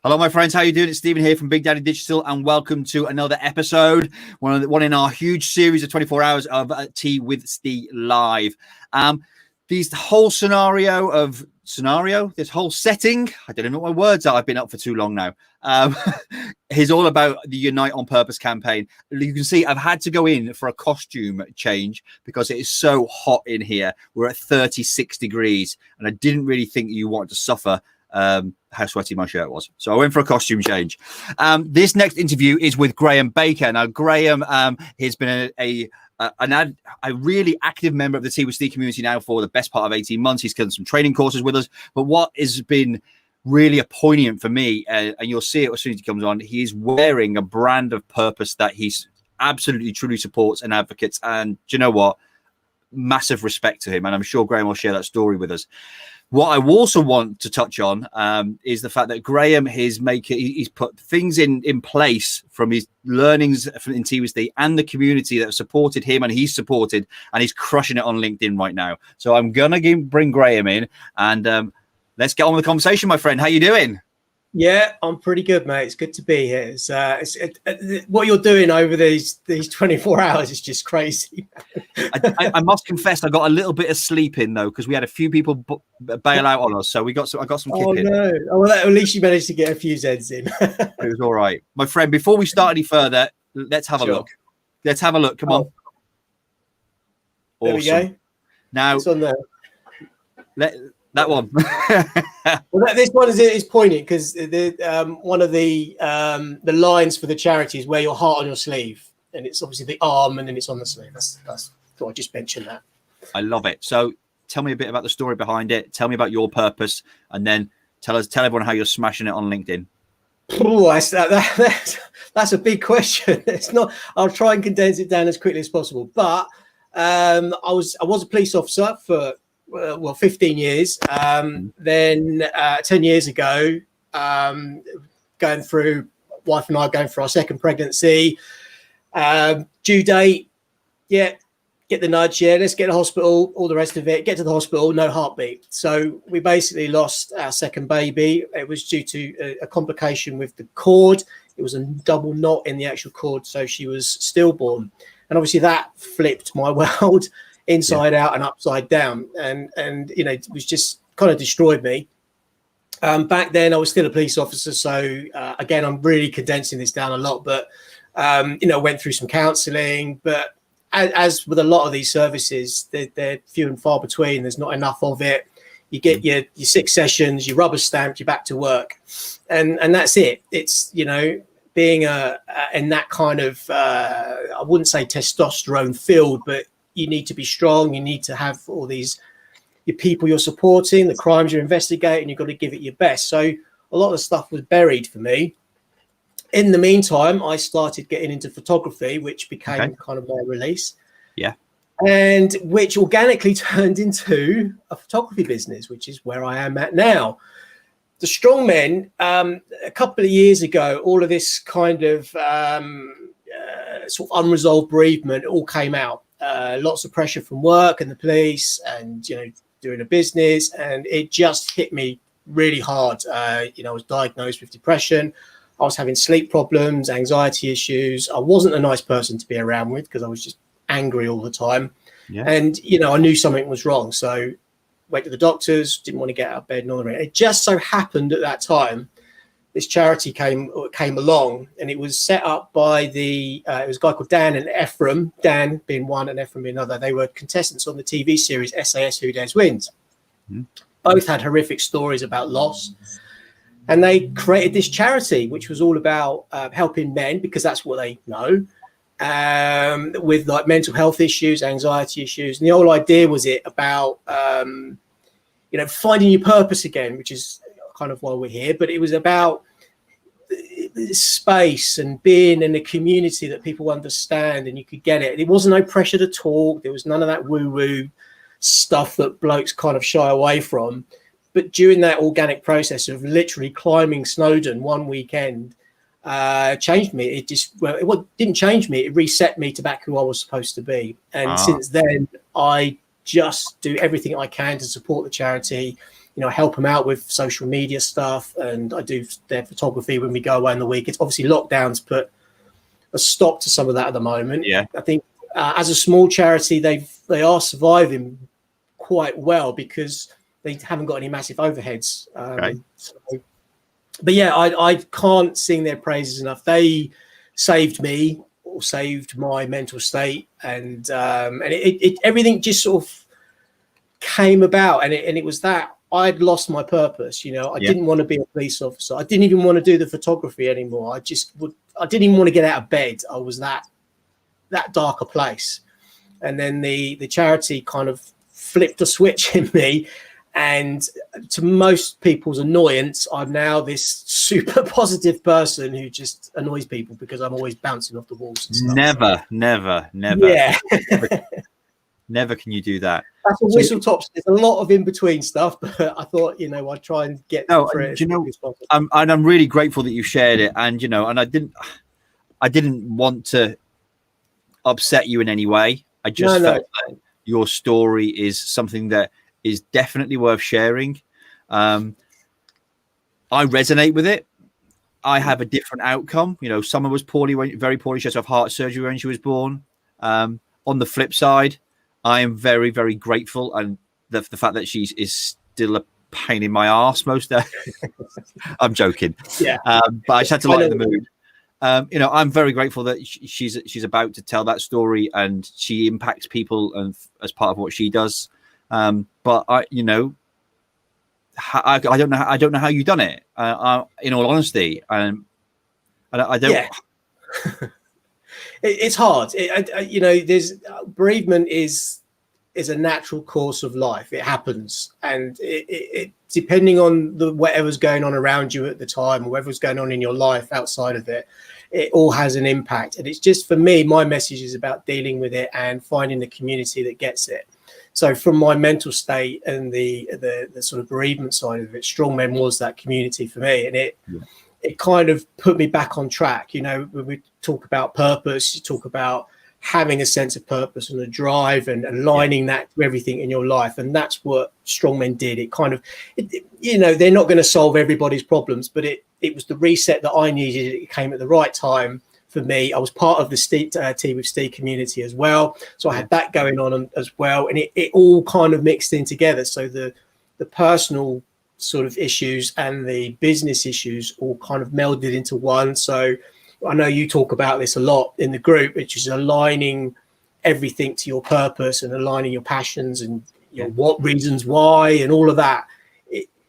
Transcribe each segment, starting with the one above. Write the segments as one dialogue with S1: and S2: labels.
S1: Hello, my friends. How you doing? It's Stephen here from Big Daddy Digital, and welcome to another episode, one in our huge series of 24 hours of Tea with Steve live. This whole this whole setting, I don't know what my words are. I've been up for too long now. Is all about the Unite on Purpose campaign. You can see I've had to go in for a costume change because it is so hot in here. We're at 36 degrees, and I didn't really think you wanted to suffer how sweaty my shirt was. So I went for a costume change. This next interview is with Graham Baker. Now, Graham has been a really active member of the Tea with Steve community now for the best part of 18 months. He's done some training courses with us. But what has been really poignant for me, and you'll see it as soon as he comes on, he is wearing a brand of purpose that he's absolutely, truly supports and advocates. And do you know what? Massive respect to him. And I'm sure Graham will share that story with us. What I also want to touch on is the fact that Graham he's put things in place from his learnings in Tea with Steve and the community that have supported him, and he's supported, and he's crushing it on LinkedIn right now. So I'm gonna bring Graham in, and let's get on with the conversation, my friend. How you doing?
S2: Yeah, I'm pretty good, mate. It's good to be here. What you're doing over these 24 hours is just crazy.
S1: I must confess, I got a little bit of sleep in though, because we had a few people bail out on us, so I got some kip in.
S2: No! Oh, well, at least you managed to get a few Zeds in.
S1: It was all right, my friend. Before we start any further, let's have a look. Let's have a look. Come on.
S2: There we go.
S1: Now
S2: it's on there.
S1: That one.
S2: Well, this one is poignant because one of the lines for the charity is "wear your heart on your sleeve," and it's obviously the arm, and then it's on the sleeve. That's thought I just mentioned that. I
S1: love it. So tell me a bit about the story behind it. Tell me about your purpose, and then tell everyone how you're smashing it on LinkedIn.
S2: Oh, that's a big question. It's not. I'll try and condense it down as quickly as possible. But I was a police officer for 15 years. Then 10 years ago, wife and I going through our second pregnancy. Due date, get the nudge, let's get to the hospital, all the rest of it. Get to the hospital, no heartbeat. So we basically lost our second baby. It was due to a complication with the cord. It was a double knot in the actual cord, so she was stillborn. And obviously that flipped my world inside out and upside down, and it was just kind of destroyed me. Back then I was still a police officer, so again, I'm really condensing this down a lot, but went through some counselling. But as with a lot of these services, they're few and far between. There's not enough of it. You get your 6 sessions, you rubber stamped, you're back to work, and that's it. It's being in that kind of I wouldn't say testosterone field, but you need to be strong. You need to have all your people you're supporting, the crimes you're investigating. You've got to give it your best. So a lot of the stuff was buried for me. In the meantime, I started getting into photography, which became kind of my release. Yeah. And which organically turned into a photography business, which is where I am at now. The Strongmen, a couple of years ago, all of this kind of sort of unresolved bereavement all came out. Lots of pressure from work and the police, and doing a business, and it just hit me really hard. I was diagnosed with depression. I was having sleep problems, anxiety issues. I wasn't a nice person to be around with because I was just angry all the time. And I knew something was wrong, so went to the doctors. Didn't want to get out of bed and all that. It just so happened at that time this charity came along, and it was set up by it was a guy called Dan and Ephraim, Dan being one and Ephraim being another. They were contestants on the TV series SAS Who Dares Wins. Both had horrific stories about loss, and they created this charity, which was all about helping men, because that's what they know, with like mental health issues, anxiety issues. And the whole idea was about finding your purpose again, which is kind of why we're here. But it was about space and being in a community that people understand and you could get it. There wasn't no pressure to talk. There was none of that woo-woo stuff that blokes kind of shy away from. But during that organic process of literally climbing Snowdon one weekend, changed me. It didn't change me. It reset me to back who I was supposed to be. And since then, I just do everything I can to support the charity, help them out with social media stuff, and I do their photography when we go away in the week. It's obviously lockdowns put a stop to some of that at the moment.
S1: Yeah.
S2: I think as a small charity, they are surviving quite well because they haven't got any massive overheads.
S1: Right.
S2: But yeah, I can't sing their praises enough. They saved me, or saved my mental state, and it everything just sort of came about, and it was that I'd lost my purpose. I didn't want to be a police officer. I didn't even want to do the photography anymore. I didn't even want to get out of bed. I was that darker place. And then the charity kind of flipped a switch in me, and to most people's annoyance, I'm now this super positive person who just annoys people because I'm always bouncing off the walls and stuff.
S1: Never.
S2: Yeah.
S1: Never can you do that.
S2: That's a whistle tops. There's a lot of in between stuff, but I thought, I'd try and get through it.
S1: I'm really grateful that you shared it, and and I didn't want to upset you in any way. I just felt that your story is something that is definitely worth sharing. I resonate with it. I have a different outcome. Someone was very poorly. She had to have heart surgery when she was born. On the flip side, I am very, very grateful, and the fact that she is still a pain in my arse most days. I'm joking.
S2: Yeah.
S1: But I just had to lighten the mood. I'm very grateful that she's about to tell that story, and she impacts people and as part of what she does. But I don't know how you've done it. In all honesty, I don't. Yeah.
S2: It's hard. There's bereavement is a natural course of life. It happens, and it depending on whatever's going on around you at the time, or whatever's going on in your life outside of it, it all has an impact. And it's just, for me, my message is about dealing with it and finding the community that gets it. So from my mental state and the sort of bereavement side of it, Strongmen was that community for me, and it kind of put me back on track. When we talk about purpose, you talk about having a sense of purpose and a drive and aligning that to everything in your life. And that's what Strongmen did. It kind of, they're not going to solve everybody's problems, but it was the reset that I needed. It came at the right time for me. I was part of the Tea with Steve community as well. So I had that going on as well. And it all kind of mixed in together. So the personal sort of issues and the business issues all kind of melded into one. So I know you talk about this a lot in the group, which is aligning everything to your purpose and aligning your passions and what reasons why and all of that.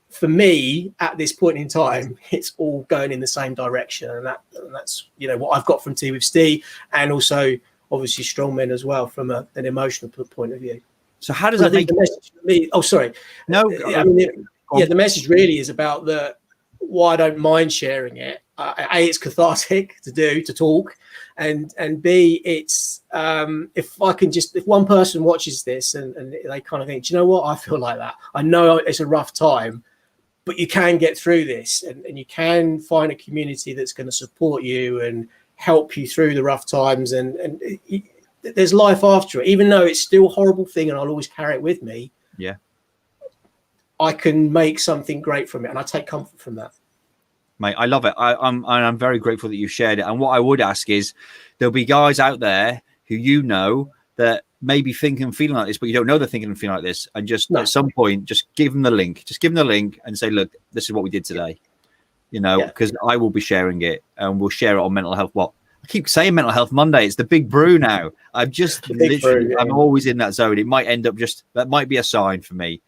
S2: For me, at this point in time, it's all going in the same direction, and that's what I've got from Tea with Steve, and also obviously Strongmen as well from an emotional point of view.
S1: So how does that make
S2: the message for me? Oh, sorry.
S1: No.
S2: The message really is about why I don't mind sharing it. A, it's cathartic to talk, and B, it's if one person watches this and they kind of think, do you know what, I feel like that. I know it's a rough time, but you can get through this, and you can find a community that's going to support you and help you through the rough times, and there's life after it, even though it's still a horrible thing, and I'll always carry it with me.
S1: Yeah.
S2: I can make something great from it, and I take comfort from that.
S1: Mate, I love it. I'm very grateful that you shared it. And what I would ask is, there'll be guys out there who that maybe think and feeling like this, but you don't know they're thinking and feeling like this. And just at some point, just give them the link. Just give them the link and say, look, this is what we did today. Because I will be sharing it, and we'll share it on Mental Health. I keep saying Mental Health Monday. It's the big brew now. I'm just literally, I'm always in that zone. It might end up that might be a sign for me.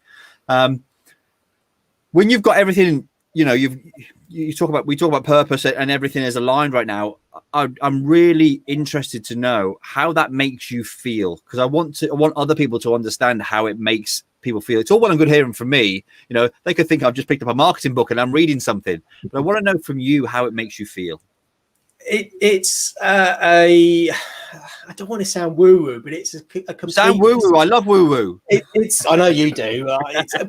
S1: When you've got everything, we talk about purpose and everything is aligned right now. I'm really interested to know how that makes you feel, because I want other people to understand how it makes people feel. It's all well and good hearing from me. They could think I've just picked up a marketing book and I'm reading something, but I want to know from you how it makes you feel.
S2: It's I don't want to sound woo-woo, but it's a complete.
S1: Sound woo-woo. I love woo-woo.
S2: It's I know you do, but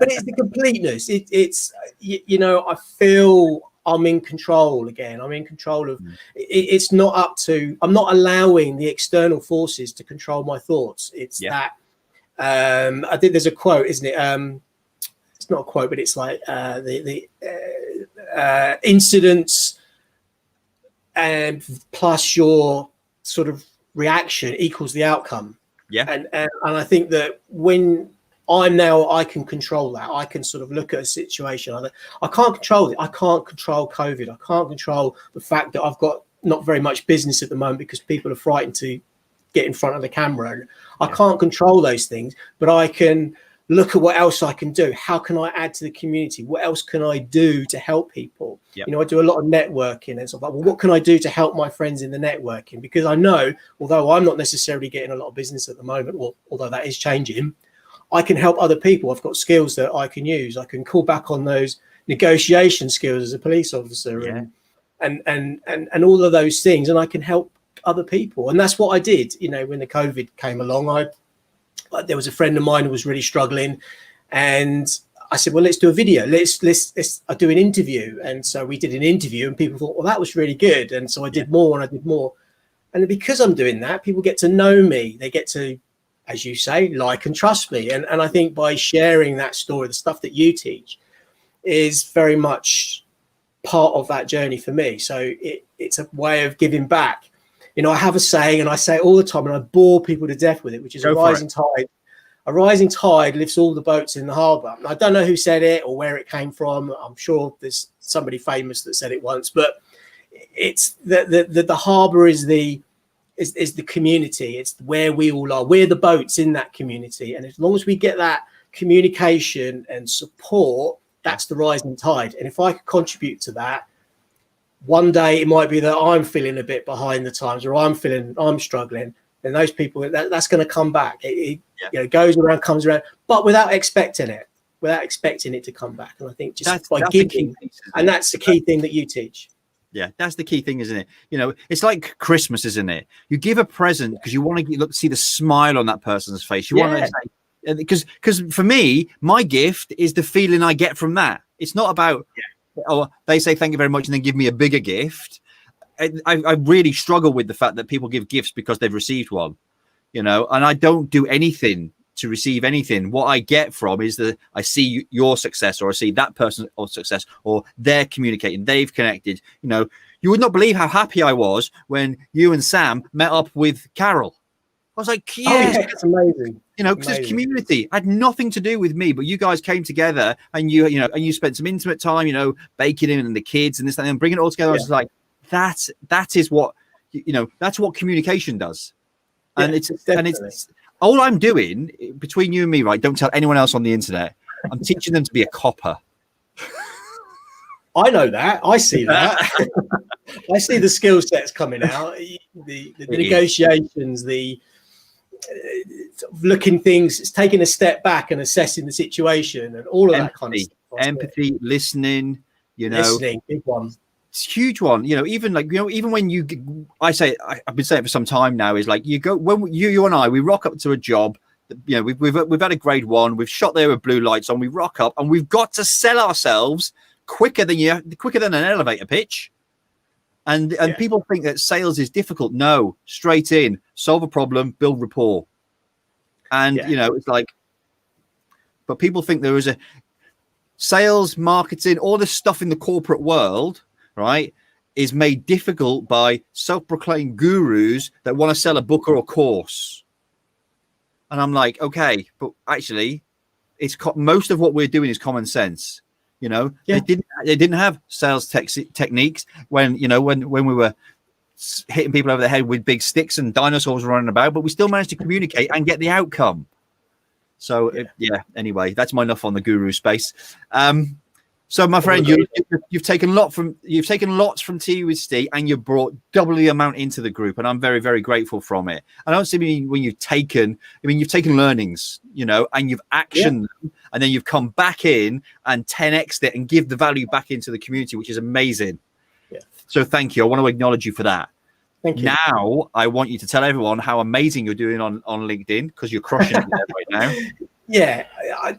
S2: it's the completeness. It's I feel I'm in control again. I'm in control of. It's not up to. I'm not allowing the external forces to control my thoughts. It's that. I think there's a quote, isn't it? it's not a quote, but it's like incidents and plus your sort of reaction equals the outcome.
S1: Yeah.
S2: And I think that when I can control that. I can sort of look at a situation. I can't control it. I can't control COVID. I can't control the fact that I've got not very much business at the moment because people are frightened to get in front of the camera. I can't control those things, but I can look at what else I can do. How can I add to the community? What else can I do to help people?
S1: Yep.
S2: You know, I do a lot of networking and stuff like, well, what can I do to help my friends in the networking? Because I know, although I'm not necessarily getting a lot of business at the moment, or although that is changing, I can help other people. I've got skills that I can use. I can call back on those negotiation skills as a police officer and all of those things. And I can help other people. And that's what I did. You know, when the COVID came along, there was a friend of mine who was really struggling, and I said, well, let's do a video. Let's do an interview. And so we did an interview, and people thought, well, that was really good. And so I did more and I did more. And because I'm doing that, people get to know me. They get to, as you say, like and trust me. And I think by sharing that story, the stuff that you teach is very much part of that journey for me. So it's a way of giving back. You know, I have a saying, and I say it all the time, and I bore people to death with it, which is a rising tide. A rising tide lifts all the boats in the harbour. I don't know who said it or where it came from. I'm sure there's somebody famous that said it once, but it's the harbour is the community. It's where we all are. We're the boats in that community, and as long as we get that communication and support, that's the rising tide. And if I could contribute to that, one day it might be that I'm feeling a bit behind the times, or I'm struggling, and those people, that's going to come back. It you know, goes around, comes around, but without expecting it to come back. And I think just by giving, and that's the key thing that you teach.
S1: Yeah, that's the key thing, isn't it? You know, it's like Christmas, isn't it? You give a present because you want to see the smile on that person's face. You want to say, because for me, my gift is the feeling I get from that. It's not about, oh, they say thank you very much and then give me a bigger gift. I really struggle with the fact that people give gifts because they've received one, you know, and I don't do anything to receive anything. What I get from is that I see your success, or I see that person's success, or they're communicating, they've connected. You know, you would not believe how happy I was when you and Sam met up with Carol. I was like,
S2: it's amazing.
S1: You know, because it's community. It had nothing to do with me, but you guys came together and you spent some intimate time, you know, baking in and the kids and this and bringing it all together. I was like, that is what, you know, that's what communication does. And it's all I'm doing between you and me, right? Don't tell anyone else on the internet. I'm teaching them to be a copper.
S2: I know that. I see that. I see the skill sets coming out, the negotiations, the looking things, it's taking a step back and assessing the situation and all of that kind of stuff.
S1: Empathy, listening, you know.
S2: Listening, big one.
S1: It's a huge one, you know. Even like, you know, even when I've been saying it for some time now, is like you go when you and I, we rock up to a job. You know, we've had a grade 1, we've shot there with blue lights on, we rock up and we've got to sell ourselves quicker than an elevator pitch. And people think that sales is difficult. No, straight in, solve a problem, build rapport. And you know, it's like, but people think there is a sales, marketing, all this stuff in the corporate world, right, is made difficult by self-proclaimed gurus that want to sell a book or a course. And I'm like, okay, but actually, it's most of what we're doing is common sense. You know, they didn't have sales techniques when we were hitting people over the head with big sticks and dinosaurs running about, but we still managed to communicate and get the outcome. So anyway, that's my enough on the guru space. So my friend, you've taken lots from Tea with Steve, and you brought double the amount into the group, and I'm very, very grateful from it. I don't mean when you've taken learnings, you know, and you've actioned them, and then you've come back in and 10x'd it and give the value back into the community, which is amazing. Yeah. So thank you. I want to acknowledge you for that.
S2: Thank you.
S1: Now I want you to tell everyone how amazing you're doing on LinkedIn, because you're crushing it there right now.
S2: Yeah, I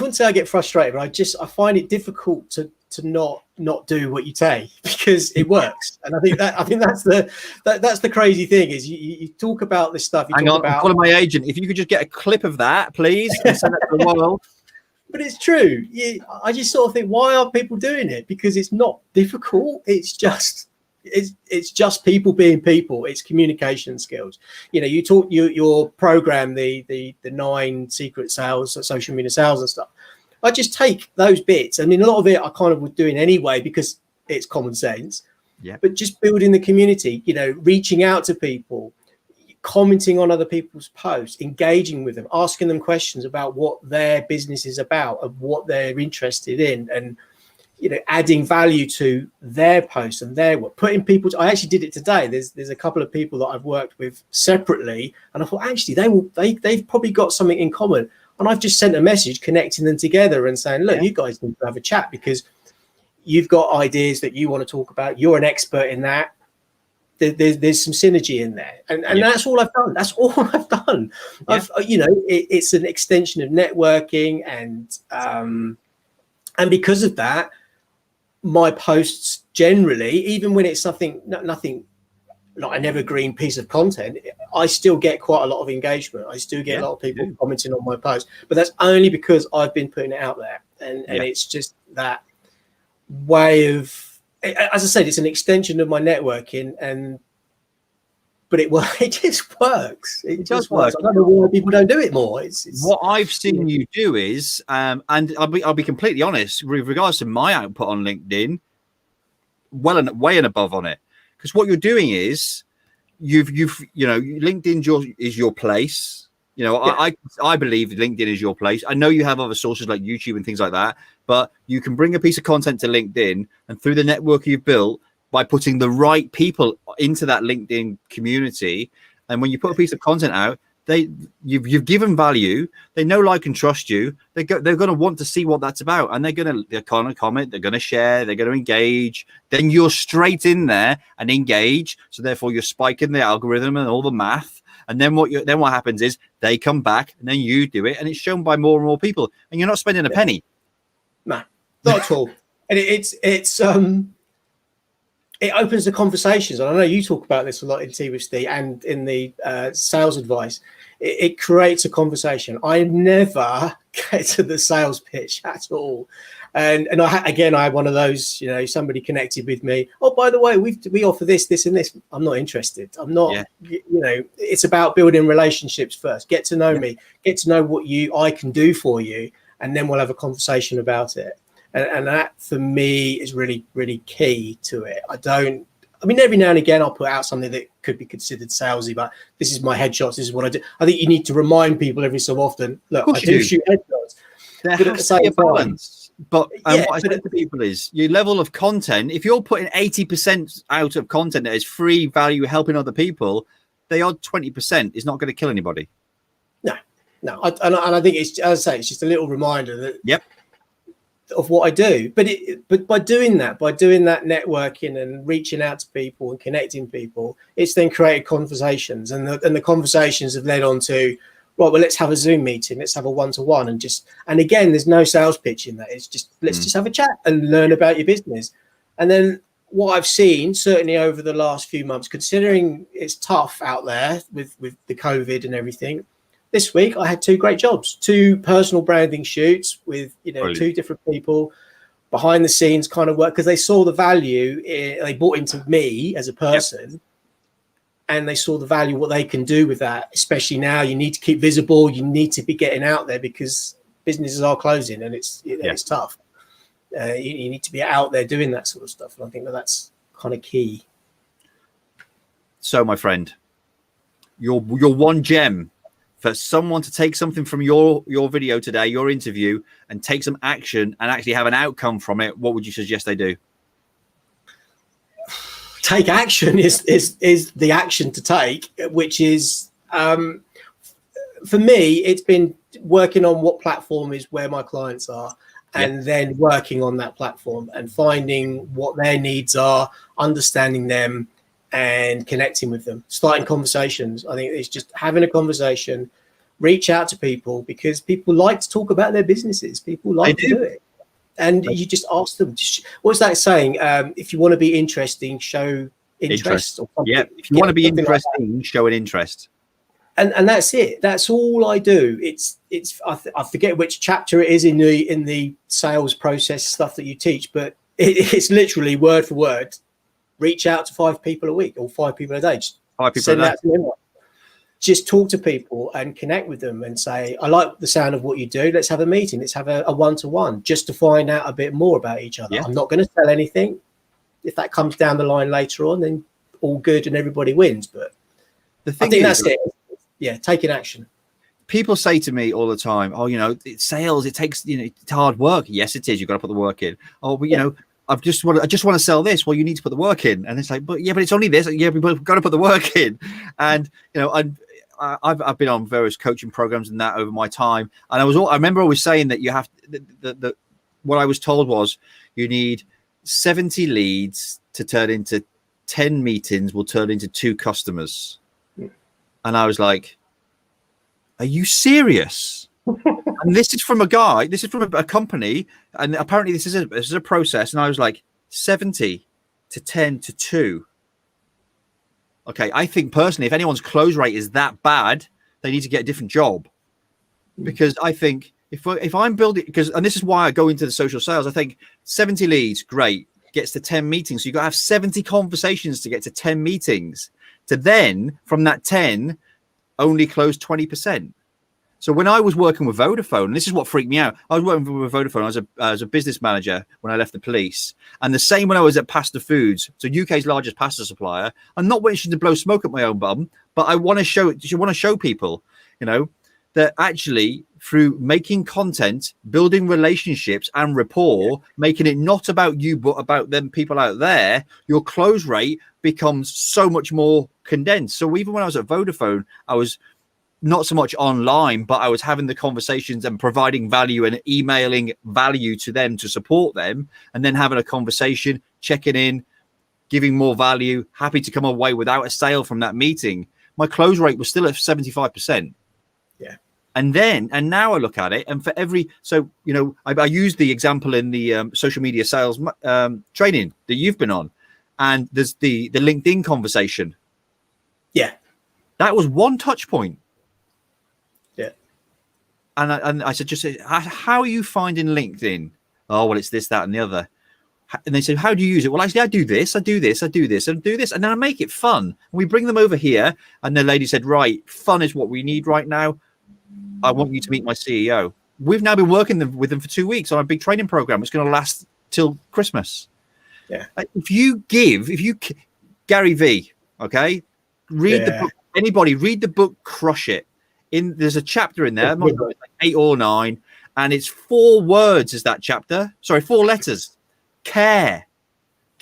S2: wouldn't say I get frustrated, but I find it difficult to not do what you say because it works. And I think that's the crazy thing is you talk about this stuff.
S1: Hang on, I'm calling my agent. If you could just get a clip of that, please, and send that to the world.
S2: But it's true. I just sort of think, why are people doing it? Because it's not difficult. It's just people being people. It's communication skills. You talk your program, the 9 secret sales, social media sales and stuff. I just take those bits. I mean, a lot of it I kind of was doing anyway because it's common sense.
S1: Yeah.
S2: But just building the community, reaching out to people, commenting on other people's posts, engaging with them, asking them questions about what their business is about and what they're interested in, and adding value to their posts and their work. I actually did it today. There's a couple of people that I've worked with separately, and I thought actually they've probably got something in common. And I've just sent a message connecting them together and saying, look, you guys need to have a chat because you've got ideas that you want to talk about. You're an expert in that. There's some synergy in there. And that's all I've done. That's all I've done. Yeah. It's an extension of networking. And because of that, my posts generally, even when it's nothing like an evergreen piece of content, I still get quite a lot of engagement. I still get a lot of people commenting on my post, but that's only because I've been putting it out there. And it's just that way of, as I said, it's an extension of my networking, but it just works. It just works. I don't know why people don't do it more. It's
S1: what I've seen you do is, and I'll be completely honest with regards to my output on LinkedIn, way and above on it. Because what you're doing is you've LinkedIn is your place. I believe LinkedIn is your place. I know you have other sources like YouTube and things like that, but you can bring a piece of content to LinkedIn, and through the network you've built by putting the right people into that LinkedIn community. And when you put a piece of content out, you've given value. They know, like, and trust you. They're going to want to see what that's about, and they're going to comment, they're going to share, they're going to engage. Then you're straight in there and engage. So therefore, you're spiking the algorithm and all the math. And then what happens is they come back, and then you do it, and it's shown by more and more people, and you're not spending a penny.
S2: No, not at all. And it opens the conversations. And I know you talk about this a lot in Tea with Steve and in the sales advice. It creates a conversation. I never get to the sales pitch at all. And I had one of those, somebody connected with me. Oh, by the way, we offer this, and this. I'm not interested. I'm not, it's about building relationships first. Get to know me, get to know what I can do for you. And then we'll have a conversation about it. And that, for me, is really, really key to it. Every now and again, I'll put out something that could be considered salesy, but this is my headshots. This is what I do. I think you need to remind people every so often, look, I do shoot headshots.
S1: There has to be a balance. But what I said to people is your level of content, if you're putting 80% out of content that is free value, helping other people, the odd 20% is not going to kill anybody. No. And I think it's, as I say, it's just a little reminder that of what I do. But by doing that networking and reaching out to people and connecting people, it's then created conversations, and the conversations have led on to, right, well, let's have a Zoom meeting, let's have a one-to-one, and again, there's no sales pitch in that. It's just, let's just have a chat and learn about your business. And then what I've seen, certainly over the last few months, considering it's tough out there with the COVID and everything, this week I had 2 great jobs, 2 personal branding shoots with, Brilliant.
S2: 2 different people, behind the scenes kind of work, because they saw the value, they bought into me as a person. And they saw the value, what they can do with that, especially now. You need to keep visible. You need to be getting out there because businesses are closing, and it's tough. You need to be out there doing that sort of stuff. And I think that's kind of key. So, my friend, your one gem for someone to take something from your video today, your interview, and take some action and actually have an outcome from it, what would you suggest they do? Take action is the action to take, which is, for me, it's been working on what platform is where my clients are, and then working on that platform and finding what their needs are, understanding them and connecting with them, starting conversations. I think it's just having a conversation, reach out to people, because people like to talk about their businesses. People like to do it. And you just ask them, what's that saying? If you want to be interesting, show interest. Or something.
S1: Yeah, if you want to be interesting,
S2: like
S1: show an interest.
S2: And that's it. That's all I do. It's I forget which chapter it is in the sales process stuff that you teach, but it's literally word for word. Reach out to 5 people a week or 5 people a day. Just
S1: 5 people a day.
S2: To them. Just talk to people and connect with them and say, I like the sound of what you do. Let's have a meeting. Let's have a one-to-one just to find out a bit more about each other. Yeah. I'm not going to sell anything. If that comes down the line later on, then all good and everybody wins. But I think that's it. Yeah, taking action.
S1: People say to me all the time, "Oh, it's sales. It takes, it's hard work." Yes, it is. You've got to put the work in. Oh, but I just want to sell this. Well, you need to put the work in. And it's like, but it's only this. Yeah, we've got to put the work in. And I've been on various coaching programs and that over my time, and I remember always saying that you have what I was told was you need 70 leads to turn into 10 meetings will turn into 2 customers. And I was like, are you serious? And this is from a guy, this is from a company, and apparently this is a process. And I was like, 70 to 10 to 2. Okay, I think personally, if anyone's close rate is that bad, they need to get a different job. Because I think if I'm building, and this is why I go into the social sales, I think 70 leads, great, gets to 10 meetings. So you've got to have 70 conversations to get to 10 meetings. To then, from that 10, only close 20%. So when I was working with Vodafone, and this is what freaked me out, I was working with Vodafone as a business manager when I left the police. And the same when I was at Pasta Foods, so UK's largest pasta supplier. I'm not wishing to blow smoke at my own bum, but I want to show people, that actually through making content, building relationships and rapport, making it not about you, but about them people out there, your close rate becomes so much more condensed. So even when I was at Vodafone, I was not so much online, but I was having the conversations and providing value and emailing value to them to support them, and then having a conversation, checking in, giving more value, happy to come away without a sale from that meeting. My close rate was still at 75%.
S2: Yeah.
S1: And now I look at it, and for every, I use the example in the social media sales training that you've been on, and there's the LinkedIn conversation.
S2: Yeah. That
S1: was one touch point.
S2: Yeah.
S1: And I said, how are you finding LinkedIn? Oh, well, it's this, that, and the other. And they said, how do you use it? Well, actually, I do this, I do this, I do this, and do this. And then I make it fun. And we bring them over here. And the lady said, right, fun is what we need right now. I want you to meet my CEO. We've now been working with them for 2 weeks on a big training program. It's going to last till Christmas.
S2: Yeah.
S1: Gary V, okay? Read the book. Anybody read the book, Crush It. There's a chapter in there, like 8 or 9, and it's 4 words is that chapter. Sorry, 4 letters. Care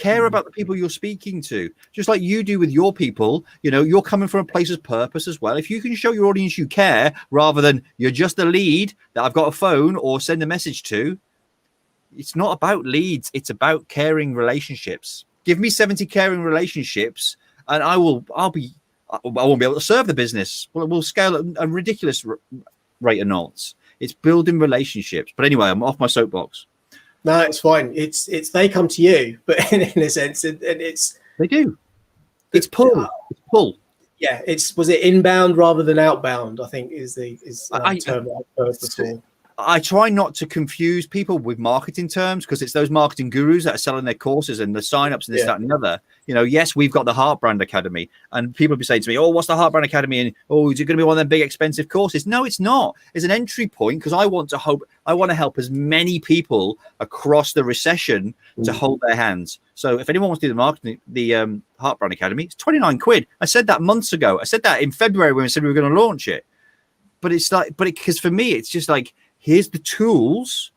S1: about the people you're speaking to, just like you do with your people. You're coming from a place of purpose as well. If you can show your audience you care, rather than you're just a lead that I've got a phone or send a message to. It's not about leads, it's about caring relationships. Give me 70 caring relationships and I won't be able to serve the business. Well, we'll scale at a ridiculous rate of knots. It's building relationships. But anyway, I'm off my soapbox.
S2: No, it's fine. It's they come to you, but in a sense, and it's
S1: they do. It's pull. It's pull.
S2: Yeah, was it inbound rather than outbound? I think is the term that I've heard before.
S1: I try not to confuse people with marketing terms, because it's those marketing gurus that are selling their courses and the signups and this, that, and the other. Yes, we've got the Heart Brand Academy, and people be saying to me, "Oh, what's the Heart Brand Academy?" And is it going to be one of them big expensive courses? No, it's not. It's an entry point, because I want to help as many people across the recession to hold their hands. So if anyone wants to do the Heart Brand Academy, it's 29 quid. I said that months ago. I said that in February when we said we were going to launch it. But it's like, because for me, it's just like, here's the tools.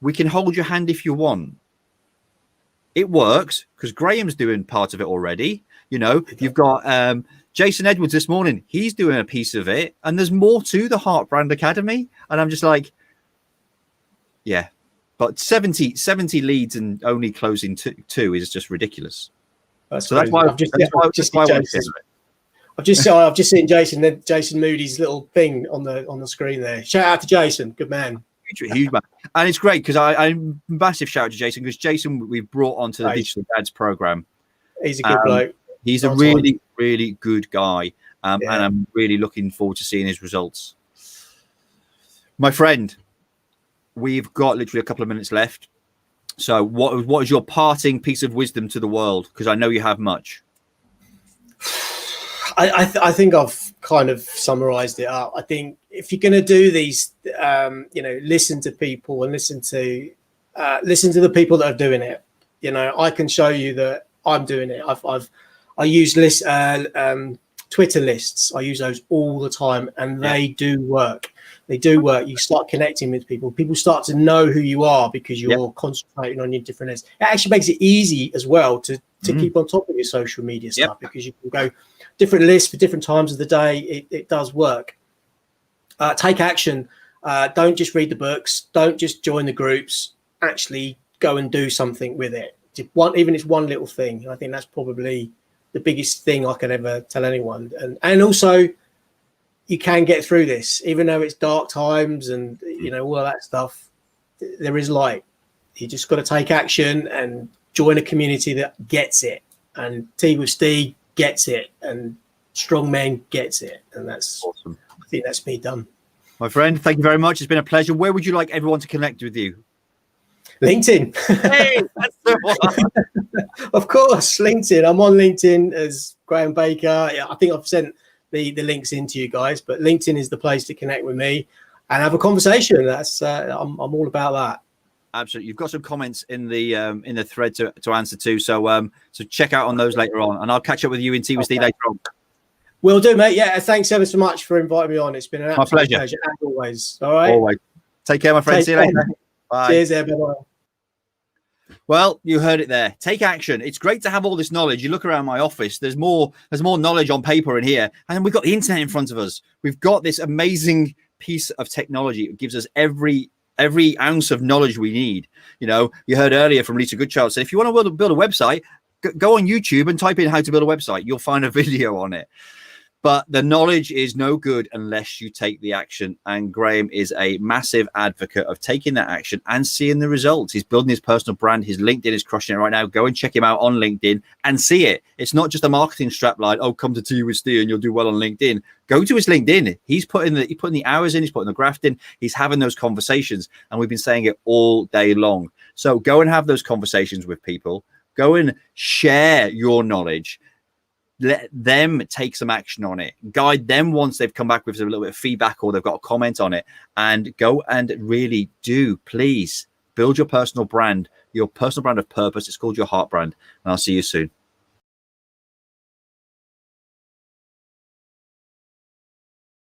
S1: We can hold your hand if you want. It works because Graham's doing part of it already. You've got Jason Edwards this morning. He's doing a piece of it. And there's more to the Heart Brand Academy. And I'm just like, yeah. But 70 leads and only closing two is just ridiculous. That's why I've
S2: just seen Jason Moody's little thing on the screen there. Shout out to Jason, good man.
S1: huge man. And it's great because I'm massive shout out to Jason, because Jason we've brought onto the Digital Dads program.
S2: He's a good bloke.
S1: He's a really good guy. And I'm really looking forward to seeing his results. My friend, we've got literally a couple of minutes left. So what is your parting piece of wisdom to the world? Because I know you have much.
S2: I think I've kind of summarized it up. I think if you're going to do these, listen to people and listen to the people that are doing it. I can show you that I'm doing it. I use Twitter lists. I use those all the time, and they do work. They do work. You start connecting with people. People start to know who you are because you're concentrating on your different lists. It actually makes it easy as well to keep on top of your social media stuff, because you can go different lists for different times of the day. It does work. Take action. Don't just read the books. Don't just join the groups. Actually go and do something with it. Even if it's one little thing. I think that's probably the biggest thing I can ever tell anyone. And also, you can get through this, even though it's dark times and all of that stuff. There is light. You just got to take action and join a community that gets it. And Tea with Steve gets it, and Strong Men gets it, and that's awesome. I think that's me done.
S1: My friend, thank you very much. It's been a pleasure. Where would you like everyone to connect with you?
S2: LinkedIn.
S1: Hey, that's the one.
S2: Of course, LinkedIn. I'm on LinkedIn as Graham Baker. I think I've sent the links into you guys, but LinkedIn is the place to connect with me and have a conversation. That's I'm all about that.
S1: Absolutely. You've got some comments in the thread to answer to, so check out on those later on, and I'll catch up with you in Tea with Steve later on.
S2: Will do, mate. Yeah, thanks ever so much for inviting me on. It's been an absolute pleasure as always. All right.
S1: Always. Take care, my friend. See you later. Bye.
S2: Cheers, everyone.
S1: Well, you heard it there. Take action. It's great to have all this knowledge. You look around my office, there's more knowledge on paper in here. And we've got the internet in front of us. We've got this amazing piece of technology. It gives us every ounce of knowledge we need. You heard earlier from Lisa Goodchild said, if you want to build a website, go on YouTube and type in how to build a website. You'll find a video on it. But the knowledge is no good unless you take the action. And Graham is a massive advocate of taking that action and seeing the results. He's building his personal brand. His LinkedIn is crushing it right now. Go and check him out on LinkedIn and see it. It's not just a marketing strapline. Oh, come to Tea with Steve and you'll do well on LinkedIn. Go to his LinkedIn. He's putting the hours in. He's putting the graft in. He's having those conversations. And we've been saying it all day long. So go and have those conversations with people. Go and share your knowledge. Let them take some action on it. Guide them once they've come back with a little bit of feedback or they've got a comment on it. And go and really please build your personal brand of purpose. It's called your heart brand. And I'll see you soon.